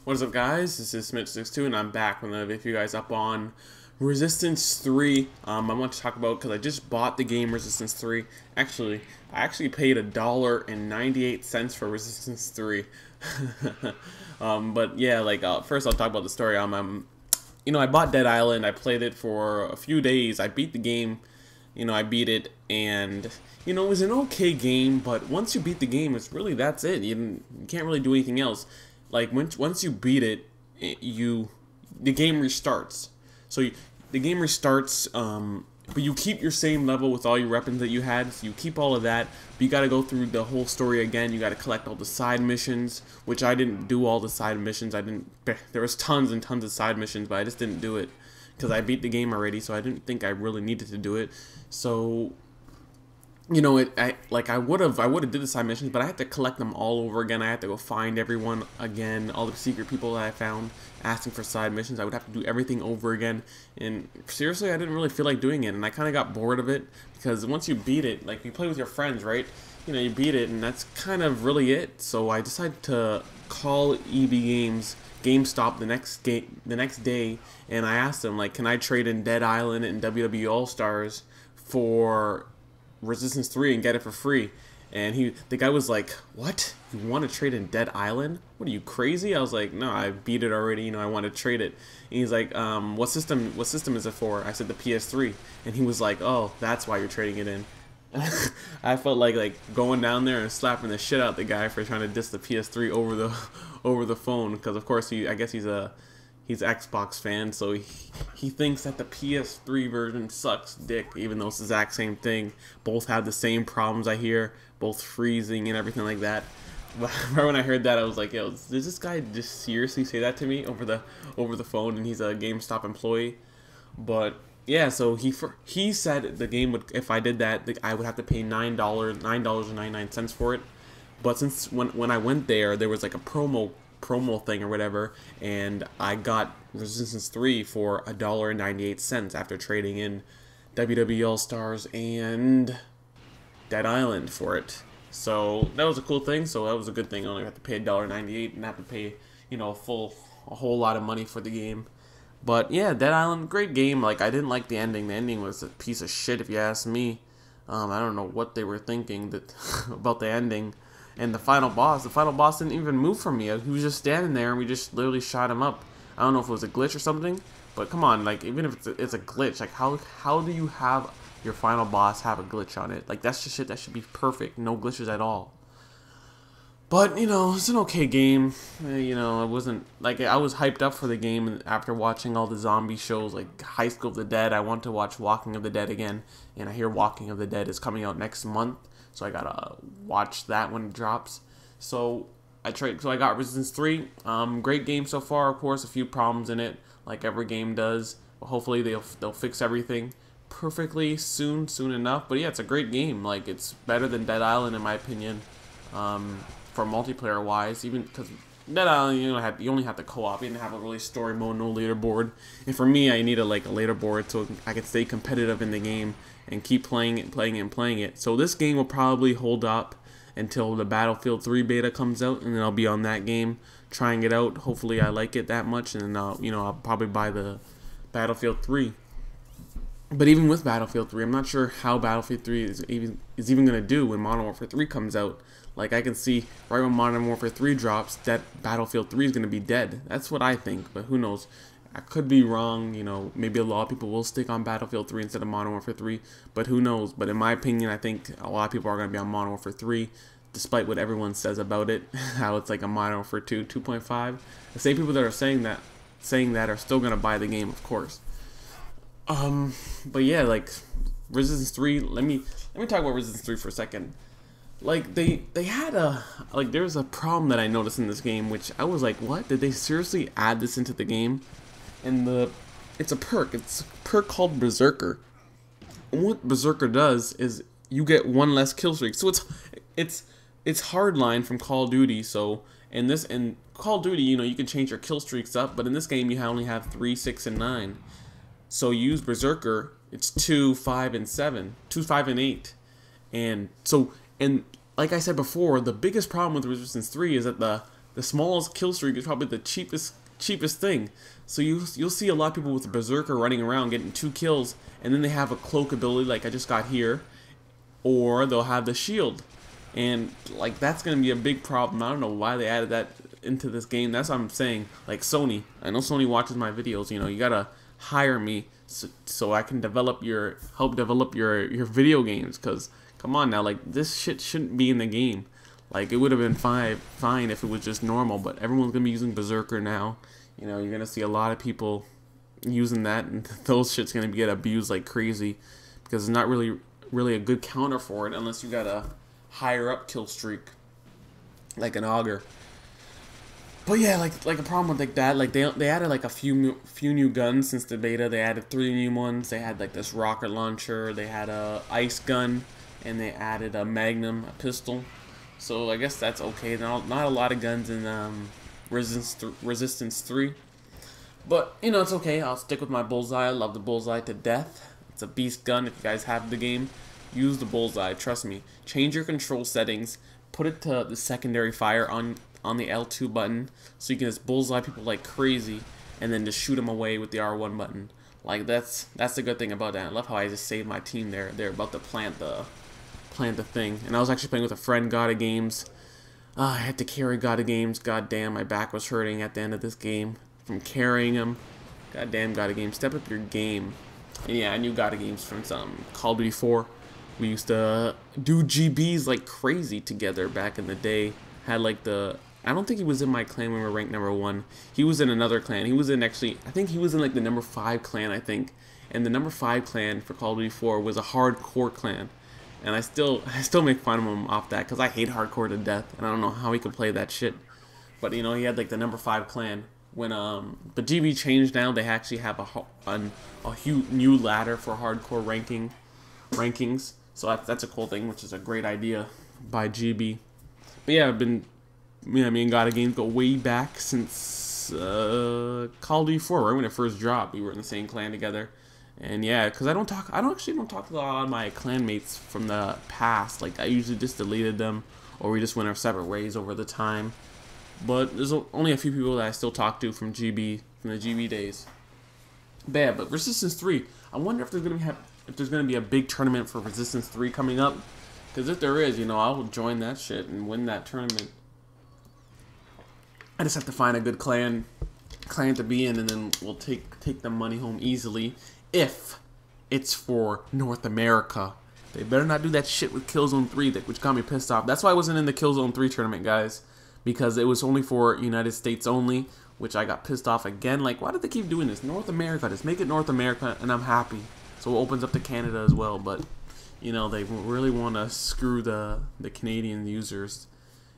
What is up, guys? This is Smith262 and I'm back with another video for you guys up on Resistance 3. I want to talk about, because I just bought the game Resistance 3. I actually paid $1.98 for Resistance 3. But yeah, first I'll talk about the story. I bought Dead Island. I played it for a few days. I beat the game. I beat it, and it was an okay game. But once you beat the game, that's it. You can't really do anything else. Like once you beat it, the game restarts. So the game restarts, but you keep your same level with all your weapons that you had. So you keep all of that, but you got to go through the whole story again. You got to collect all the side missions, which I didn't do all the side missions. There was tons and tons of side missions, but I just didn't do it because I beat the game already. So I didn't think I really needed to do it. So I would have did the side missions, but I had to collect them all over again. I had to go find everyone again, all the secret people that I found asking for side missions. I would have to do everything over again, and seriously, I didn't really feel like doing it, and I kind of got bored of it, because once you beat it, like, you play with your friends, right? You beat it, and that's kind of really it. So I decided to call GameStop the next day, and I asked them, like, can I trade in Dead Island and WWE All-Stars for Resistance 3 and get it for free? And the guy was like, what? You want to trade in Dead Island? What are you, crazy? I was like, no, I beat it already, I want to trade it. And he's like, what system is it for? I said the PS3. And he was like, oh, that's why you're trading it in. I felt like going down there and slapping the shit out the guy for trying to diss the PS3 over the phone, because of course I guess he's an Xbox fan, so he thinks that the PS3 version sucks dick, even though it's the exact same thing. Both have the same problems, I hear, both freezing and everything like that. Right when I heard that, I was like, yo, does this guy just seriously say that to me over the phone? And he's a GameStop employee. But yeah, so he said the game would, if I did that, I would have to pay $9.99 for it. But since when I went there was like a promo thing or whatever, and I got Resistance 3 for $1.98 after trading in WWE All-Stars and Dead Island for it. So that was a cool thing. So that was a good thing. I only have to pay $1.98 and have to pay a whole lot of money for the game. But yeah, Dead Island, great game. Like, I didn't like the ending. The ending was a piece of shit, if you ask me. I don't know what they were thinking about the ending. And the final boss didn't even move from me. He was just standing there, and we just literally shot him up. I don't know if it was a glitch or something, but come on, like, even if it's a glitch, like, how do you have your final boss have a glitch on it? Like, that's just shit that should be perfect, no glitches at all. But, it's an okay game. It wasn't, like, I was hyped up for the game after watching all the zombie shows, like High School of the Dead. I want to watch Walking of the Dead again, and I hear Walking of the Dead is coming out next month, so I gotta watch that when it drops. So I got Resistance 3. Great game so far, of course, a few problems in it, like every game does. But hopefully they'll fix everything perfectly soon enough. But yeah, it's a great game. Like, it's better than Dead Island in my opinion. For multiplayer wise, even because Dead Island, you only have to co-op. You didn't have a really story mode, no leaderboard. And for me, I need a leaderboard so I can stay competitive in the game and keep playing it. So this game will probably hold up until the Battlefield 3 beta comes out, and then I'll be on that game trying it out. Hopefully I like it that much, and then I'll probably buy the Battlefield 3. But even with Battlefield 3, I'm not sure how Battlefield 3 is even going to do when Modern Warfare 3 comes out. Like, I can see right when Modern Warfare 3 drops, that Battlefield 3 is going to be dead. That's what I think, but who knows? I could be wrong. Maybe a lot of people will stick on Battlefield 3 instead of Modern Warfare 3, but who knows? But in my opinion, I think a lot of people are going to be on Modern Warfare 3, despite what everyone says about it, how it's like a Modern Warfare 2 2.5. The same people that are saying that are still going to buy the game, of course. But yeah, like, Resistance 3, let me talk about Resistance 3 for a second. Like, they had there was a problem that I noticed in this game, which I was like, what? Did they seriously add this into the game? And it's a perk. It's a perk called Berserker. And what Berserker does is you get one less kill streak. So it's hardline from Call of Duty. So in Call of Duty, you can change your kill streaks up, but in this game you only have 3, 6, and 9. So you use Berserker, it's 2, 5, and 7. 2, 5, and 8. And like I said before, the biggest problem with Resistance 3 is that the smallest kill streak is probably the cheapest thing. So you'll see a lot of people with a berserker running around getting 2 kills, and then they have a cloak ability like I just got here, or they'll have the shield, and like that's gonna be a big problem. I don't know why they added that into this game. That's what I'm saying. Like Sony, I know Sony watches my videos. You know, you gotta hire me so I can help develop your video games. Cause come on now, like this shit shouldn't be in the game. Like it would have been fine if it was just normal, but everyone's gonna be using berserker now. You know, you're gonna see a lot of people using that, and those shit's gonna get abused like crazy because it's not really a good counter for it unless you got a higher up kill streak like an auger. But yeah, like a problem with like that, like they added like a few new guns since the beta. They added 3 new ones. They had like this rocket launcher, they had a ice gun, and they added a magnum, a pistol. So I guess that's okay. Not a lot of guns in Resistance 3. But, you know, it's okay. I'll stick with my bullseye. I love the bullseye to death. It's a beast gun. If you guys have the game, use the bullseye. Trust me. Change your control settings. Put it to the secondary fire on the L2 button so you can just bullseye people like crazy and then just shoot them away with the R1 button. Like, that's the good thing about that. I love how I just saved my team there. They're about to plant the thing. And I was actually playing with a friend, God of Games. I had to carry God of Games. God damn, my back was hurting at the end of this game from carrying him. God damn, God of Games, step up your game. And yeah, I knew God of Games from some Call of Duty 4. We used to do GBs like crazy together back in the day. Had like I don't think he was in my clan when we were ranked number 1. He was in another clan. He was in I think he was in like the number 5 clan, I think. And the number 5 clan for Call of Duty 4 was a hardcore clan. And I still make fun of him off that because I hate hardcore to death, and I don't know how he could play that shit. But you know, he had like the number 5 clan. When but GB changed now, they actually have a huge new ladder for hardcore rankings. So that's a cool thing, which is a great idea by GB. But yeah, me and God of Games go way back since Call of Duty 4, right when it first dropped. We were in the same clan together. And yeah, because I actually don't talk to a lot of my clanmates from the past. Like, I usually just deleted them, or we just went our separate ways over the time. But there's only a few people that I still talk to from the GB days. Bad, but Resistance 3, I wonder if there's gonna be a big tournament for Resistance 3 coming up. Because if there is, you know, I will join that shit and win that tournament. I just have to find a good clan to be in, and then we'll take the money home easily. If it's for North America. They better not do that shit with Killzone 3, which got me pissed off. That's why I wasn't in the Killzone 3 tournament, guys. Because it was only for United States only, which I got pissed off again. Like, why did they keep doing this? North America, just make it North America, and I'm happy. So it opens up to Canada as well, but, you know, they really want to screw the Canadian users.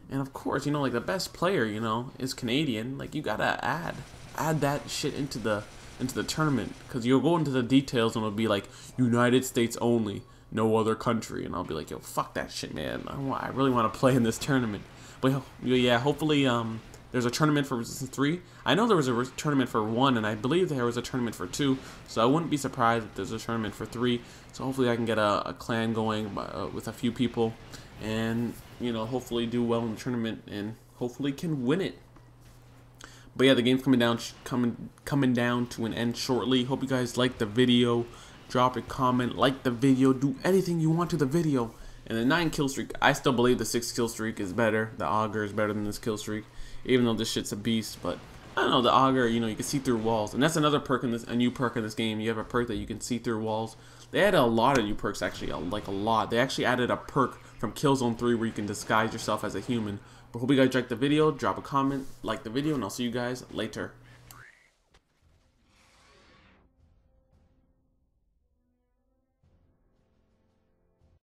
And of course, you know, like, the best player, you know, is Canadian. Like, you gotta add that shit into the tournament, because you'll go into the details and it'll be like United States only, no other country, and I'll be like, yo, fuck that shit, man. I really want to play in this tournament. But yeah, hopefully there's a tournament for Resistance 3. I know there was a tournament for 1, and I believe there was a tournament for 2, so I wouldn't be surprised if there's a tournament for 3. So hopefully I can get a clan going with a few people, and you know, hopefully do well in the tournament, and hopefully can win it. But yeah, the game's coming down to an end shortly. Hope you guys liked the video. Drop a comment, like the video, do anything you want to the video. And the 9 kill streak, I still believe the 6 kill streak is better. The auger is better than this kill streak, even though this shit's a beast. But I don't know, the auger, you know, you can see through walls, and that's another perk a new perk in this game. You have a perk that you can see through walls. They added a lot of new perks, actually, like a lot. They actually added a perk from Killzone 3 where you can disguise yourself as a human. But hope you guys liked the video. Drop a comment, like the video, and I'll see you guys later.